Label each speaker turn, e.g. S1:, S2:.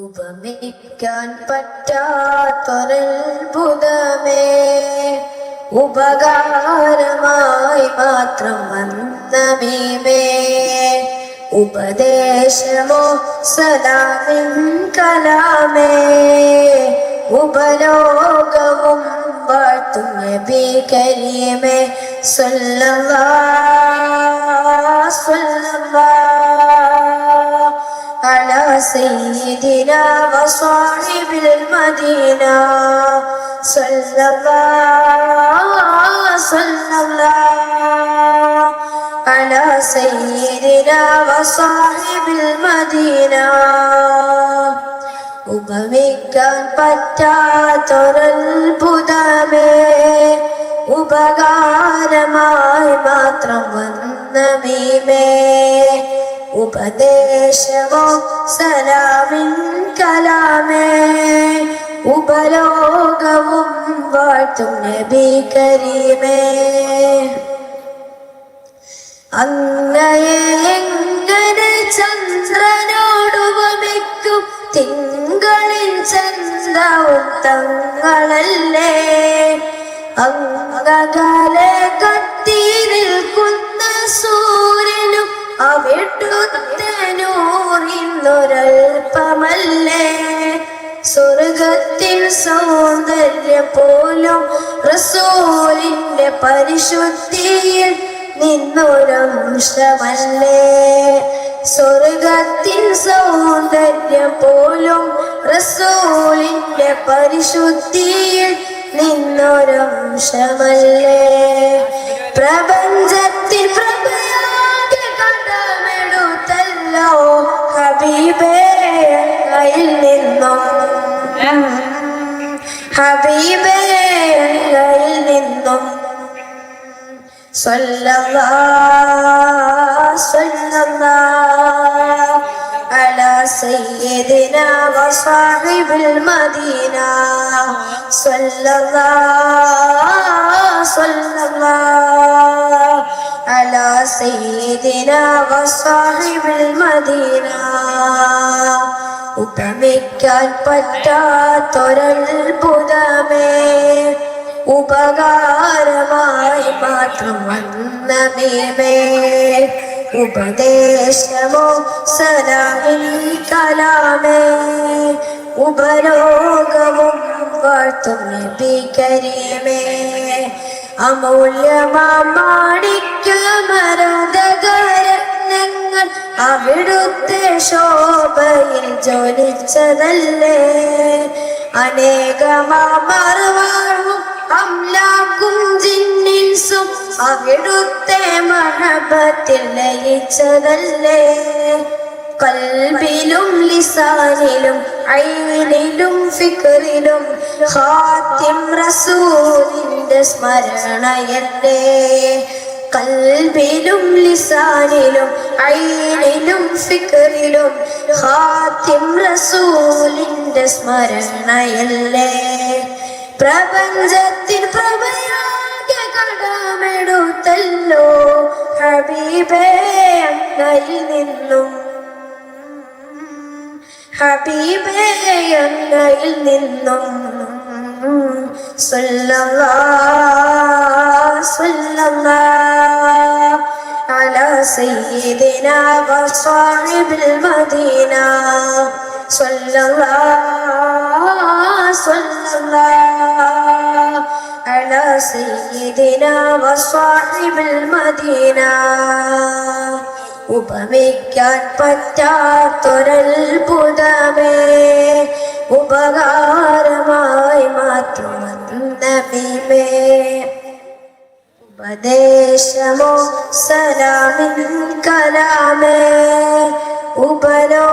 S1: ഉപമിക്കാൻ പറ്റാത്തൊരത്ഭുതമേ, ഉപകാരമായി മാത്രം വന്ന മീമേ, ഉപദേശമോ സലാമിൻ കലാമേ, ഉപലോകവും വാഴ്ത്തും നബി കരീമേ സല്ലല്ലാഹു സല്ലല്ലാഹു അലാ സയ്യിദിനാ വസ്വാഹിബിൽ മദീന സല്ലല്ലാഹു സല്ലല്ലാഹു അലാ സയ്യിദിനാ വസ്വാഹിബിൽ മദീന. ഉപമിക്കാൻ പറ്റാത്തൊരത്ഭുതമേ, ഉപകാരമായി മാത്രം വന്ന മീമേ, ഉപദേശമോ സലാമിൻ കലാമേ, ഉപലോകവും വാഴ്ത്തും നബി കരീമേ. അങ്ങയെ എങ്ങനെ ചന്ദ്രനോടുപമിക്കും, തിങ്കളിൻ ചന്ദ്രവും തങ്ങളല്ലേ, അങ്ങകലെ കത്തി നിൽക്കുന്ന സൂര്യനും അവിടുത്തെ നൂറിന്നൊരൽപ്പമല്ലേ, സ്വർഗത്തിൽ സൗന്ദര്യം പോലും റസൂലിന്റെ പരിശുദ്ധിയിൽ നിന്നൊരംശമല്ലേ, സ്വർഗത്തിൽ സൗന്ദര്യം പോലും റസൂലിന്റെ പരിശുദ്ധിയിൽ നിന്നൊരംശമല്ലേ, പ്രപഞ്ചത്തിൽ പ്രഭയാകെ കടമെടുത്തല്ലോ ഹബീബേ കയ്യിൽ നിന്നും, ഹബീബേ കയ്യിൽ നിന്നും സല്ലല്ലാഹു സല്ലല്ലാഹു അലാ സയ്യിദിനാ വസ്വാഹിബിൽ മദീന സല്ലല്ലാഹു സല്ലല്ലാഹു അലാ സയ്യിദിനാ വസ്വാഹിബിൽ മദീന. ഉപമിക്കാൻ പറ്റാത്തൊരത്ഭുതമേ, ഉപകാരമായി മാത്രം വന്ന മീമേ, ഉപദേശമോ സലാമിൻ കലാമേ, ഉപലോകവും വാഴ്ത്തും നബി കരീമേ. അമൂല്യമാണിക്യമരതകരത്നങ്ങൾ അവിടുത്തെ ശോഭയിൽ ജ്വലിച്ചതല്ലേ, അനേകമാർവാഴും അംലാക്കും ജിന്നിൻസും അവിടുത്തെ മഹബത്തിൽ ലയിച്ചതല്ലേ, കൽബിലും ലിസാനിലും ഐനിലും ഫിക്റിലും ഖാതിം റസൂലിന്റെ സ്മരണയല്ലേ, കൽബിലും ലിസാനിലും ഐനിലും ഫിക്റിലും ഖാതിം റസൂലിന്റെ സ്മരണയല്ലേ, പ്രപഞ്ചത്തിൽ പ്രഭയാകെ കടമെടുത്തല്ലോ ഹബീബേ അങ്ങയിൽ നിന്നും, ഹബീബേ അങ്ങയിൽ നിന്നും സല്ലല്ലാഹു സല്ലല്ലാഹു അലാ സയ്യിദിനാ വസ്വാഹിബിൽ മദീന സല്ലല്ലാഹു സല്ലല്ലാഹു അലാ സയ്യിദിനാ വസ്വാഹിബിൽ മദീന. ഉപമിക്കാൻ പറ്റാത്തൊരത്ഭുതമേ, ഉപകാരമായി മാത്രം വന്ന മീമേ, ഉപദേശമോ സലാമിൻ കലാമേ, ഉപലോ